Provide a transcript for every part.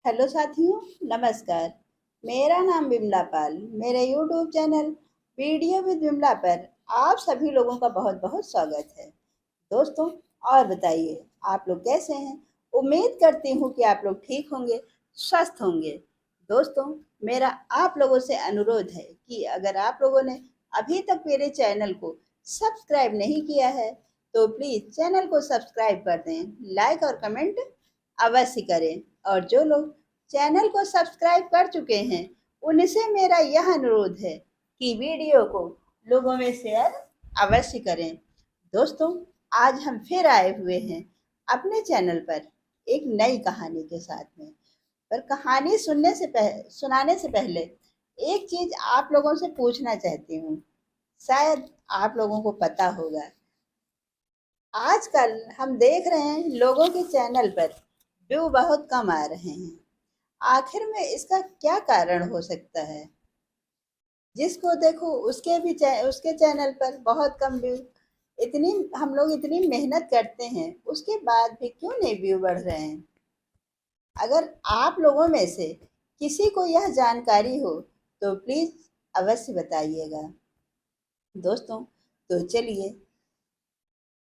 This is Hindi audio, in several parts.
हेलो साथियों, नमस्कार। मेरा नाम विमला पाल। मेरे YouTube channel video with Vimla पर आप सभी लोगों का बहुत बहुत स्वागत है। दोस्तों, और बताइए आप लोग कैसे हैं। उम्मीद करती हूँ कि आप लोग ठीक होंगे, स्वस्थ होंगे। दोस्तों, मेरा आप लोगों से अनुरोध है कि अगर आप लोगों ने अभी तक मेरे चैनल को सब्सक्राइब नहीं किया है तो प्लीज़ चैनल को सब्सक्राइब कर दें, लाइक और कमेंट अवश्य करें। और जो लोग चैनल को सब्सक्राइब कर चुके हैं उनसे मेरा यह अनुरोध है कि वीडियो को लोगों में शेयर अवश्य करें। दोस्तों, आज हम फिर आए हुए हैं अपने चैनल पर एक नई कहानी के साथ में। पर कहानी सुनाने से पहले एक चीज आप लोगों से पूछना चाहती हूँ। शायद आप लोगों को पता होगा, आजकल हम देख रहे हैं लोगों के चैनल पर व्यू बहुत कम आ रहे हैं। आखिर में इसका क्या कारण हो सकता है। जिसको देखो उसके चैनल पर बहुत कम व्यू। इतनी हम लोग इतनी मेहनत करते हैं उसके बाद भी क्यों नहीं व्यू बढ़ रहे हैं। अगर आप लोगों में से किसी को यह जानकारी हो तो प्लीज अवश्य बताइएगा। दोस्तों, तो चलिए,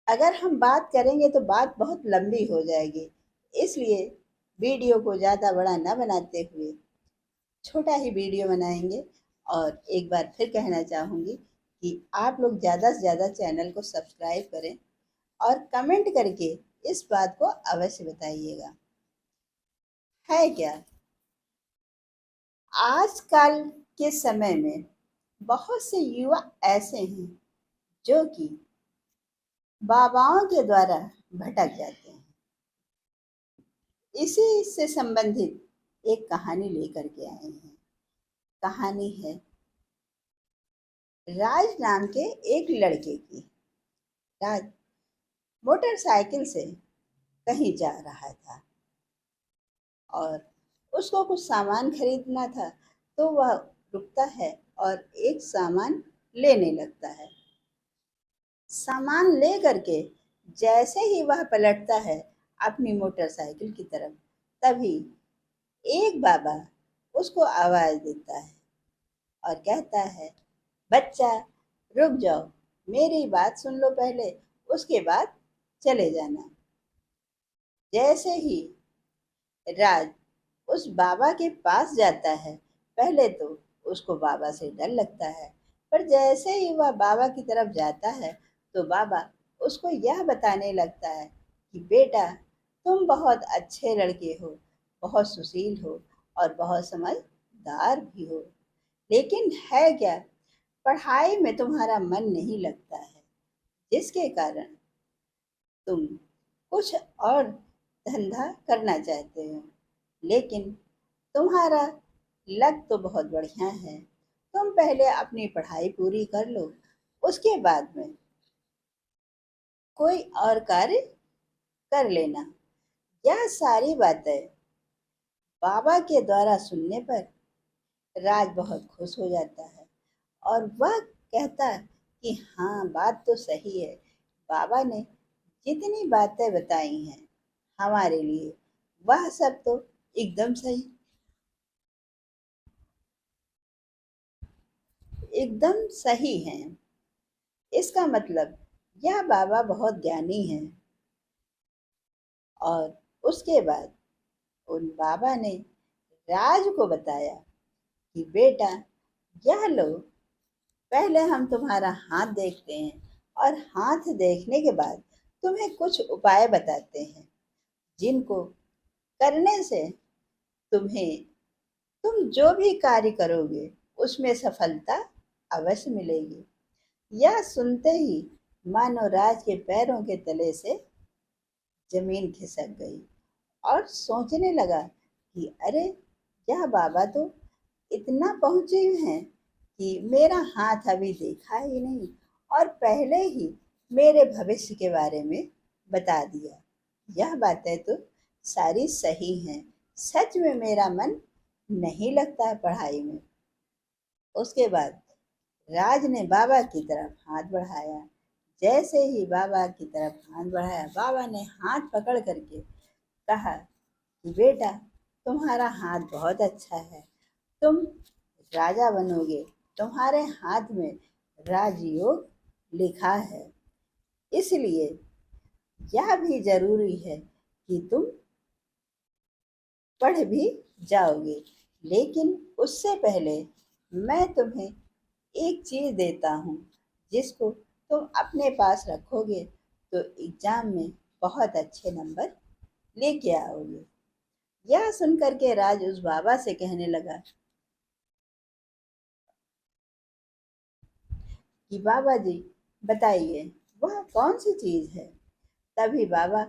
अगर हम बात करेंगे तो बात बहुत लंबी हो जाएगी। इसलिए वीडियो को ज़्यादा बड़ा न बनाते हुए छोटा ही वीडियो बनाएंगे। और एक बार फिर कहना चाहूँगी कि आप लोग ज़्यादा से ज़्यादा चैनल को सब्सक्राइब करें और कमेंट करके इस बात को अवश्य बताइएगा। है क्या, आजकल के समय में बहुत से युवा ऐसे हैं जो कि बाबाओं के द्वारा भटक जाते हैं। इसी से संबंधित एक कहानी लेकर के आए हैं। कहानी है राज नाम के एक लड़के की। राज मोटरसाइकिल से कहीं जा रहा था और उसको कुछ सामान खरीदना था, तो वह रुकता है और एक सामान लेने लगता है। सामान ले करके जैसे ही वह पलटता है अपनी मोटरसाइकिल की तरफ, तभी एक बाबा उसको आवाज देता है और कहता है, बच्चा रुक जाओ, मेरी बात सुन लो पहले, उसके बाद चले जाना। जैसे ही राज उस बाबा के पास जाता है, पहले तो उसको बाबा से डर लगता है, पर जैसे ही वह बाबा की तरफ जाता है तो बाबा उसको यह बताने लगता है कि बेटा, तुम बहुत अच्छे लड़के हो, बहुत सुशील हो और बहुत समझदार भी हो, लेकिन है क्या, पढ़ाई में तुम्हारा मन नहीं लगता है, जिसके कारण तुम कुछ और धंधा करना चाहते हो। लेकिन तुम्हारा लग तो बहुत बढ़िया है, तुम पहले अपनी पढ़ाई पूरी कर लो, उसके बाद में कोई और कार्य कर लेना। यह सारी बातें बाबा के द्वारा सुनने पर राज बहुत खुश हो जाता है और वह कहता कि हाँ, बात तो सही है। बाबा ने जितनी बातें बताई हैं हमारे लिए, वह सब तो एकदम सही है। इसका मतलब यह बाबा बहुत ज्ञानी है। और उसके बाद उन बाबा ने राज को बताया कि बेटा, यह लो, पहले हम तुम्हारा हाथ देखते हैं और हाथ देखने के बाद तुम्हें कुछ उपाय बताते हैं जिनको करने से तुम्हें तुम जो भी कार्य करोगे उसमें सफलता अवश्य मिलेगी। यह सुनते ही मानो राज के पैरों के तले से जमीन खिसक गई और सोचने लगा कि अरे, यह बाबा तो इतना पहुंचे हैं कि मेरा हाथ अभी देखा ही नहीं और पहले ही मेरे भविष्य के बारे में बता दिया। यह बातें तो सारी सही हैं। सच में मेरा मन नहीं लगता है पढ़ाई में। उसके बाद राज ने बाबा की तरफ हाथ बढ़ाया। जैसे ही बाबा की तरफ हाथ बढ़ाया, बाबा ने हाथ पकड़ करके कहा कि बेटा, तुम्हारा हाथ बहुत अच्छा है, तुम राजा बनोगे, तुम्हारे हाथ में राजयोग लिखा है। इसलिए यह भी जरूरी है कि तुम पढ़ भी जाओगे, लेकिन उससे पहले मैं तुम्हें एक चीज देता हूँ, जिसको तुम अपने पास रखोगे तो एग्जाम में बहुत अच्छे नंबर लेके आओगे। यह सुनकर के राज उस बाबा से कहने लगा कि बाबा जी बताइए, वह कौन सी चीज है। तभी बाबा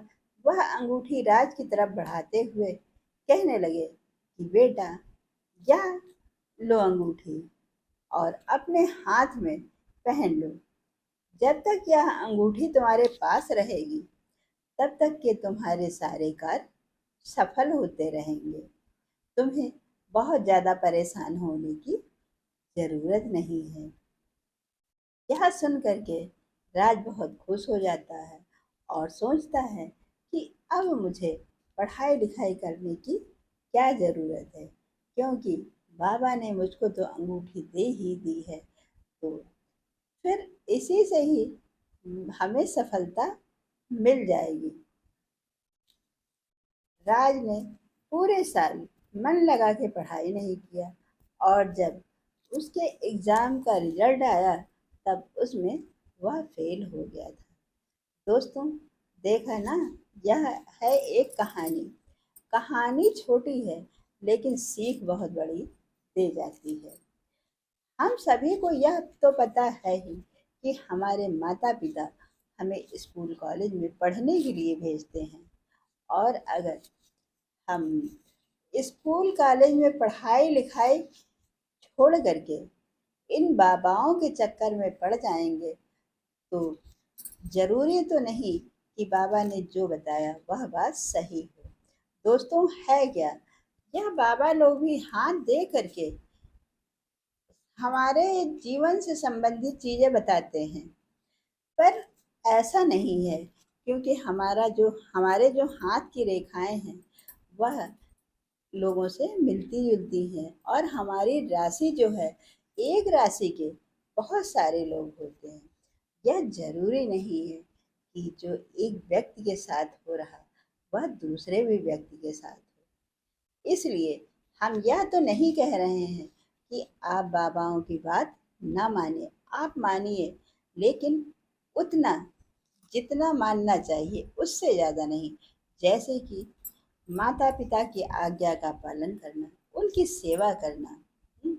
वह अंगूठी राज की तरफ बढ़ाते हुए कहने लगे कि बेटा, यह लो अंगूठी और अपने हाथ में पहन लो। जब तक यह अंगूठी तुम्हारे पास रहेगी, तब तक के तुम्हारे सारे कार्य सफल होते रहेंगे। तुम्हें बहुत ज्यादा परेशान होने की जरूरत नहीं है। यह सुन करके राज बहुत खुश हो जाता है और सोचता है कि अब मुझे पढ़ाई लिखाई करने की क्या ज़रूरत है, क्योंकि बाबा ने मुझको तो अंगूठी दे ही दी है। तो फिर इसी से ही हमें सफलता मिल जाएगी। राज ने पूरे साल मन लगा के पढ़ाई नहीं किया, और जब उसके एग्ज़ाम का रिजल्ट आया तब उसमें वह फेल हो गया था। दोस्तों, देखा ना, यह है एक कहानी। कहानी छोटी है लेकिन सीख बहुत बड़ी दे जाती है। हम सभी को यह तो पता है ही कि हमारे माता पिता हमें स्कूल कॉलेज में पढ़ने के लिए भेजते हैं, और अगर हम स्कूल कॉलेज में पढ़ाई लिखाई छोड़ करके इन बाबाओं के चक्कर में पड़ जाएंगे तो जरूरी तो नहीं कि बाबा ने जो बताया वह बात सही हो। दोस्तों, है क्या, यह बाबा लोग भी हाथ दे करके हमारे जीवन से संबंधित चीजें बताते हैं, पर ऐसा नहीं है, क्योंकि हमारे जो हाथ की रेखाएं हैं वह लोगों से मिलती जुलती हैं, और हमारी राशि जो है, एक राशि के बहुत सारे लोग होते हैं। यह जरूरी नहीं है कि जो एक व्यक्ति के साथ हो रहा वह दूसरे भी व्यक्ति के साथ हो। इसलिए हम यह तो नहीं कह रहे हैं कि आप बाबाओं की बात ना मानिए, आप मानिए, लेकिन उतना जितना मानना चाहिए उससे ज़्यादा नहीं। जैसे कि माता पिता की आज्ञा का पालन करना, उनकी सेवा करना, हम्म,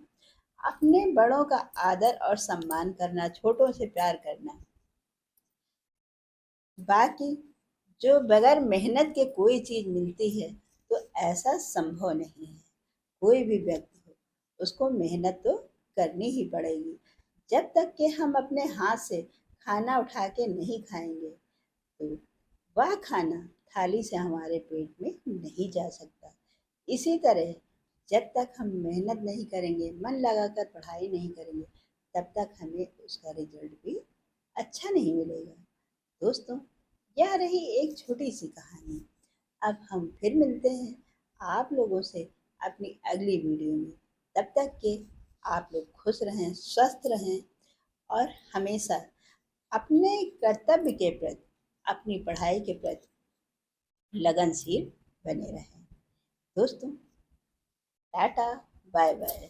अपने बड़ों का आदर और सम्मान करना, छोटों से प्यार करना। बाकी जो बगैर मेहनत के कोई चीज मिलती है तो ऐसा संभव नहीं है। कोई भी व्यक्ति हो, उसको मेहनत तो करनी ही पड़ेगी। जब तक कि हम अपने हाथ से खाना उठा के नहीं खाएंगे तो वह खाना थाली से हमारे पेट में नहीं जा सकता। इसी तरह जब तक हम मेहनत नहीं करेंगे, मन लगाकर पढ़ाई नहीं करेंगे, तब तक हमें उसका रिजल्ट भी अच्छा नहीं मिलेगा। दोस्तों, यह रही एक छोटी सी कहानी। अब हम फिर मिलते हैं आप लोगों से अपनी अगली वीडियो में। तब तक के आप लोग खुश रहें, स्वस्थ रहें, और हमेशा अपने कर्तव्य के प्रति, अपनी पढ़ाई के प्रति लगनशील बने रहें। दोस्तों, टाटा, बाय बाय।